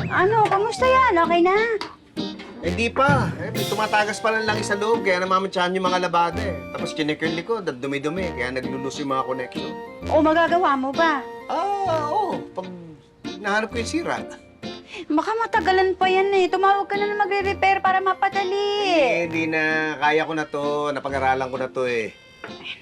Ano, kamusta yan? Okay na? Hindi pa. May tumatagas pa lang langis sa loob, kaya namamantsahan yung mga labada eh. Tapos chinek yung likod at dumi-dumi, kaya naglulus yung mga connection. O magagawa mo ba? Oo. Pag nahanap ko yung sira. Baka matagalan pa yan eh. Tumawag ka na magre-repair para mapadali. Hindi na. Kaya ko na to. Napag-aralan ko na to eh.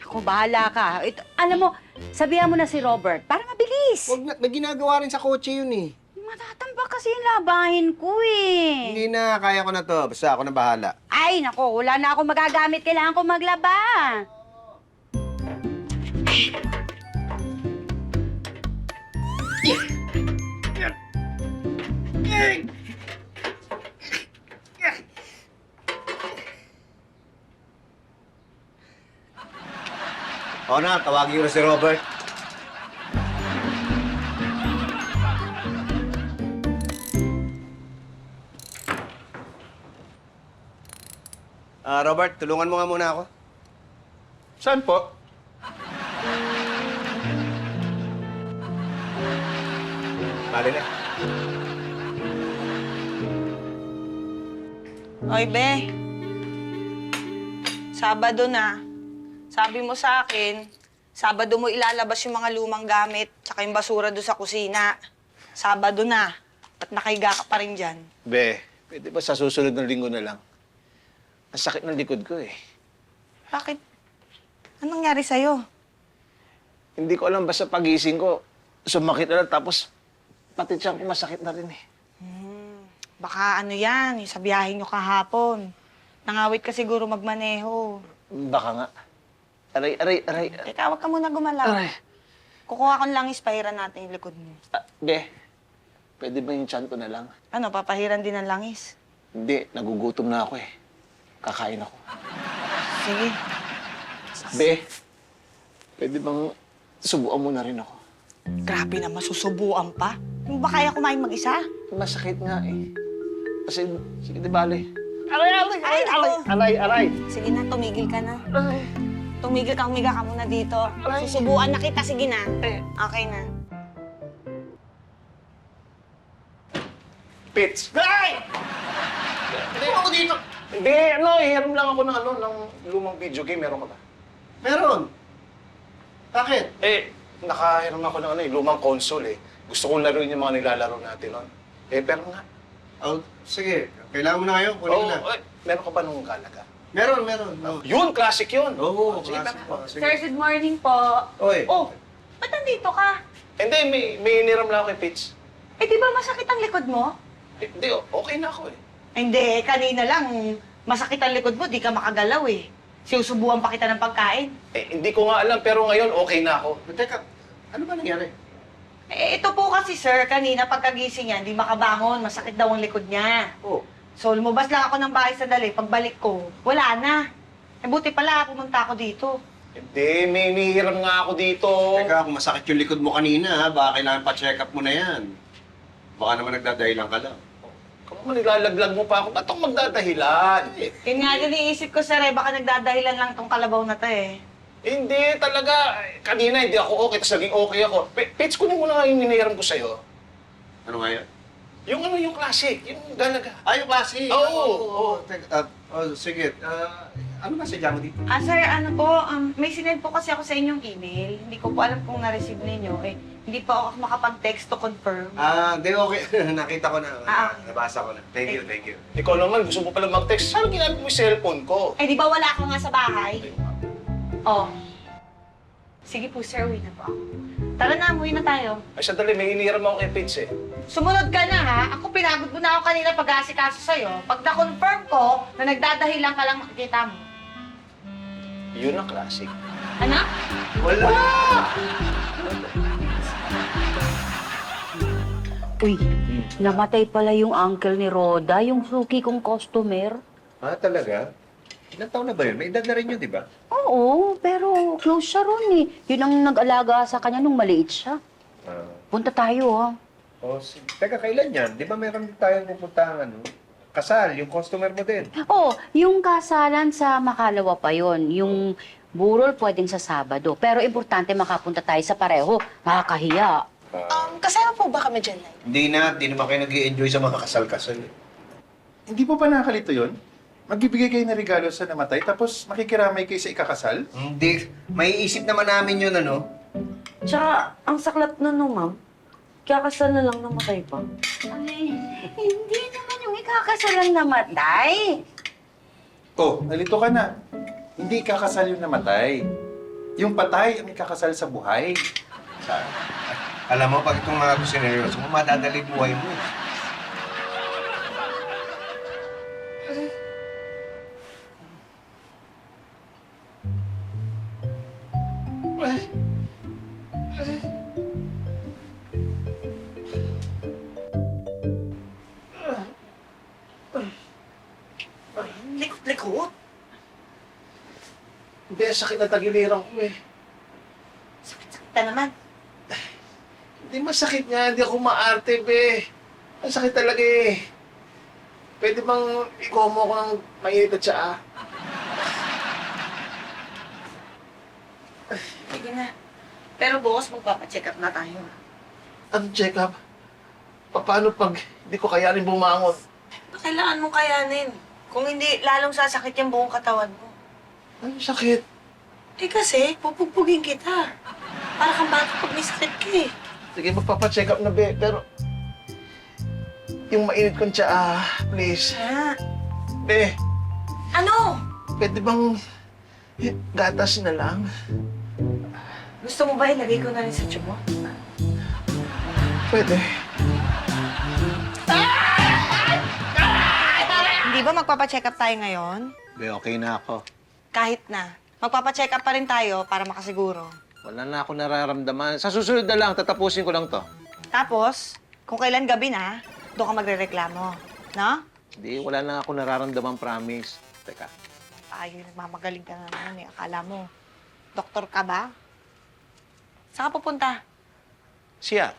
Ako, bahala ka. Alam mo, sabihan mo na si Robert para mabilis. Wag na. May ginagawa rin sa kotse yun eh. Matatambak kasi yung labahin ko eh. Hindi na. Kaya ko na to. Basta ako na bahala. Ay, nako, wala na akong magagamit. Kailangan ko maglaba. Oo na, tawagin ko na si Robert. Robert, tulungan mo nga muna ako. Saan po? Bali na. Oy, Be. Sabado na. Sabi mo sa akin, Sabado mo ilalabas yung mga lumang gamit tsaka yung basura doon sa kusina. Sabado na. At nakahiga ka pa rin dyan. Be, pwede ba sa susunod ng linggo na lang? Ang sakit ng likod ko eh. Bakit? Anong nangyari sa'yo? Hindi ko alam, basta pagising ko, sumakit na lang, tapos pati tiyan ko masakit na rin eh. Baka ano yan, yung sa biyahe nyo kahapon. Nangawit ka siguro magmaneho. Baka nga. Aray, aray, aray. Teka, wag ka muna gumalaw. Aray. Kukuha ko ng langis, pahiran natin yung likod mo. Be, pwede ba yung tiyan ko na lang? Ano, papahiran din ng langis? Hindi, nagugutom na ako eh. Kakain ako. Sige. Be, pwede bang subuan mo na rin ako? Grabe na, masusubuan pa. Yung ba kaya kumain mag-isa? Masakit nga eh. Kasi, sige, di bale. Aray, aray, Ay, aray, nako. aray, aray, aray. Sige na, tumigil ka na. Aray. Tumigil ka, humiga ka muna dito. Aray. Susubuan na kita, sige na. Okay na. Pits. Ay! Hindi ako dito. Hindi, ano, hiram lang ako ng lumang video game. Meron ka ba? Meron. Bakit? Eh, nakahiram ako ng lumang console eh. Gusto kong laruin yung mga nilalaro natin nun. Eh, pero nga. Oh, sige. Kailangan mo na ngayon. Kunin mo na. Meron ka ba nung kalaga? Meron, meron. Oh. Yun, classic yun. Oo, Sige, classic pero- pa. Sige. Sir, good morning po. Oy. Oh, ba't nandito ka? Hindi, may iniram lang ako kay Pits. Eh, di ba masakit ang likod mo? Eh, hindi, okay na ako eh. Hindi, kanina lang. Masakit ang likod mo, di ka makagalaw eh. Sinusubuan pa kita ng pagkain. Eh, hindi ko nga alam, pero ngayon okay na ako. Teka, ano ba nangyari? Eh, ito po kasi, sir, kanina pagkagising niya, hindi makabangon, masakit daw ang likod niya. Oh. So, lumabas lang ako ng bahay sandali. Pagbalik ko, wala na. Eh, buti pala, pumunta ako dito. Hindi, may inihiram nga ako dito. Teka, kung masakit yung likod mo kanina, ha, baka kailangan pa-check up mo na yan. Baka naman nagdadahilan ka lang. Kung nilalaglag mo pa ako, ba't ako magdadahilan? Yun nga din iisip ko, sir, eh, baka nagdadahilan lang tong kalabaw na to eh. Hindi, talaga. Kanina hindi ako okay, tapos naging okay ako. Pits, kunin mo na nga yung inihiram ko sa'yo. Ano nga yan? Yung yung classic, yung galaga. Yung klase. Oo. Teka, sige. Ano ba sadya mo dito? Ah, sir, ano po, may sinend po kasi ako sa inyong email. Hindi ko po alam kung na-receive ninyo. Eh, hindi po ako makapag-text to confirm. Di okay. Nakita ko na. Nabasa ko na. Thank you, thank you. Ikaw naman, gusto mo pala mag-text. Saan ginamit mo yung cellphone ko? Eh, di ba wala ako nga sa bahay? Oh. Sige po, sir, uwi na po ako. Tara na, uwi na tayo. Ay, sandali, may inihiram ako kay Pits eh. Sumunod ka na, ha? Ako pinagod mo na ako kanina pag-aasikaso sa'yo. Pag na-confirm ko na nagdadahilan ka lang makikita mo. Yun ang classic. Ano? Wala! Uy, namatay pala yung uncle ni Roda, yung suki kong customer. Talaga? Ilang taon na ba yun? May edad na rin yun, di ba? Oo, pero close siya ron eh. Yun ang nag-alaga sa kanya nung maliit siya. Punta tayo, ha? Teka, kailan yan? Di ba meron tayong pupuntahan, kasal, yung customer mo din. Oh, yung kasalan sa Makalawa pa yon. Yung burol pwedeng sa Sabado. Pero importante makapunta tayo sa pareho. Nakakahiya. Kasama po ba kami dyan, Nay? Hindi na kayo nag-i-enjoy sa mga kasal-kasal. Hindi po ba nakakalito yun? Magbibigay kayo ng regalo sa namatay, tapos makikiramay kayo sa ikakasal? Hindi. May isip naman namin yun, ano? Tsaka, ang saklat na no, ma'am. Kakasal na lang namatay pa. Ay, hindi naman yung ikakasal lang namatay. Oh, nalito ka na. Hindi ikakasal yung namatay. Yung patay ang ikakasal sa buhay. Alam mo, pag itong mga sineryoso mo, madadali buhay mo. Likot? Hindi, sakit na tagiliran ko eh. Sakit na naman. Hindi masakit nga, hindi ako maarte, be. Ang sakit talaga eh. Pwede bang ikomo ko ng mainit at tsaa? Sige na. Pero bukas magpapacheck up na tayo. Ang check-up? Paano pag hindi ko kayanin bumangon? Kailangan mong kayanin. Kung hindi, lalong sasakit yung buong katawan mo. Ang sakit. Eh kasi, pupugbugin kita. Para kang bata pag may sakit ka eh. Sige, magpapacheck up na, be. Pero, yung mainit kong tsaa, please. Ha? Be, Ano? pwede bang gatas na lang? Gusto mo ba ilagay ko na rin sa tiyan mo? Pwede. Hindi ba magpapacheck up tayo ngayon? Be, okay na ako. Kahit na. Magpapacheck up pa rin tayo para makasiguro. Wala na ako nararamdaman. Sa susunod na lang, tatapusin ko lang to. Tapos, kung kailan gabi na, doon ka magrereklamo. No? Hindi, wala na ako nararamdaman, promise. Teka. Ay, nagmamagaling ka na naman eh. Akala mo, doktor ka ba? Saan ka pupunta? Siya.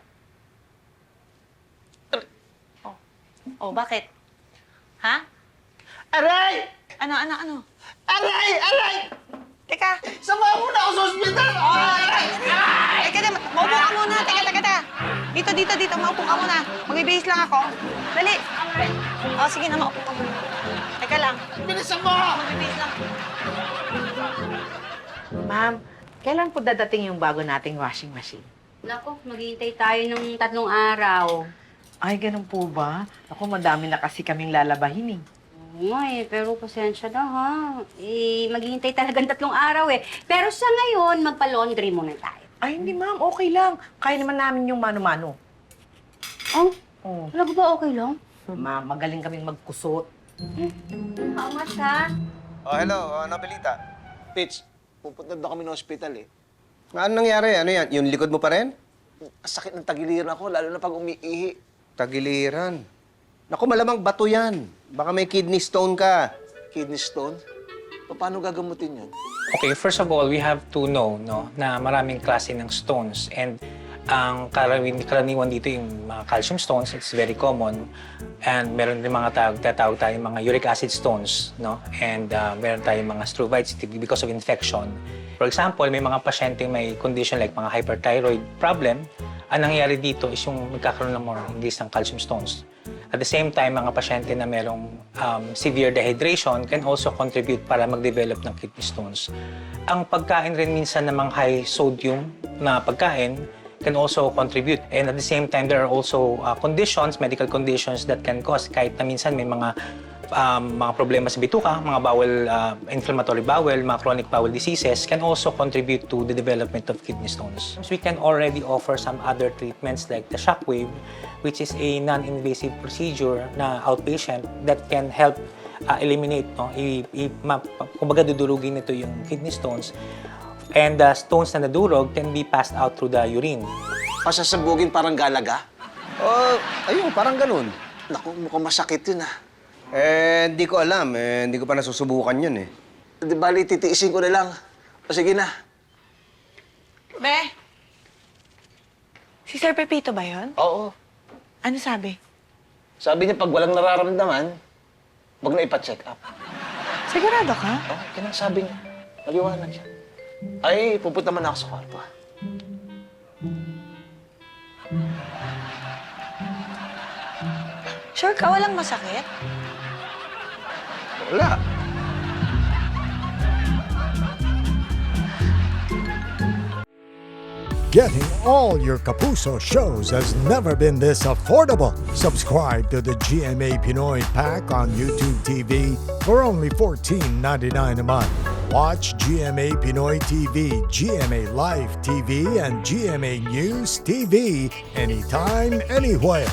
Oh, bakit? Ha? Aray! Ano? Aray! Aray! Teka. Sama mo na ako sa ospital! Teka na, maupo ka muna. Teka. Dito. Maupo ka muna. Magbibihis lang ako. Dali. Oh, sige na, maupo ka muna. Teka lang. Bilisan mo! Magbibihis lang. Ma'am, kailan po dadating yung bago nating washing machine? Naku, maghihintay tayo ng 3 araw. Ay, ganun po ba? Ako, madami na kasi kaming lalabahin eh. Oo nga eh, pero pasensya na ha. Maghihintay talagang 3 araw eh. Pero sa ngayon, magpa-laundry muna tayo. Ay, hindi ma'am, okay lang. Kaya naman namin yung mano-mano. Oh, Oh. talaga ba okay lang? Ma'am, magaling kaming magkusot. How much ha? Oh, hello. Ano balita? Pitch, pupunta daw kami ng ospital eh. Ano nangyari? Ano yan? Yung likod mo pa rin? Ang sakit ng tagiliran ako, lalo na pag umiihi. Tagiliran. Naku, malamang bato yan. Baka may kidney stone ka. Kidney stone? Paano gagamutin yun? Okay, first of all, we have to know na maraming klase ng stones. And ang karaniwan dito yung mga calcium stones, it's very common. And meron din mga tatawag tayong mga uric acid stones, no? And meron tayong mga struvites because of infection. For example, may mga pasyente may condition like mga hyperthyroid problem. Ang nangyayari dito is yung magkakaroon ng more increase ng calcium stones. At the same time, mga pasyente na merong severe dehydration can also contribute para mag-develop ng kidney stones. Ang pagkain rin minsan ng mga high sodium na pagkain can also contribute. And at the same time, there are also conditions, medical conditions that can cause, kahit na minsan may mga problema sa bituka, mga bowel, inflammatory bowel, mga chronic bowel diseases can also contribute to the development of kidney stones. We can already offer some other treatments like the shockwave, which is a non-invasive procedure na outpatient that can help eliminate, kumbaga dudurugin nito yung kidney stones. And the stones na nadurog can be passed out through the urine. Pasasabugin parang galaga? Oh, ayun, parang ganun. Naku, mukhang masakit yun ah. Hindi ko alam. Hindi ko pa nasusubukan yun eh. Di bali, titiisin ko na lang. O sige na. Be? Si Sir Pepito ba yun? Oo. Ano sabi? Sabi niya pag walang nararamdaman, wag na ipa-check up. Sigurado ka? Oh, yan ang sabi niya. Maliwanag siya. Ay, pupunta man ako sa kwarto. Sure ka, walang masakit? Wala. Getting all your Kapuso shows has never been this affordable. Subscribe to the GMA Pinoy Pack on YouTube TV for only $14.99 a month. Watch GMA Pinoy TV, GMA Live TV, and GMA News TV anytime, anywhere.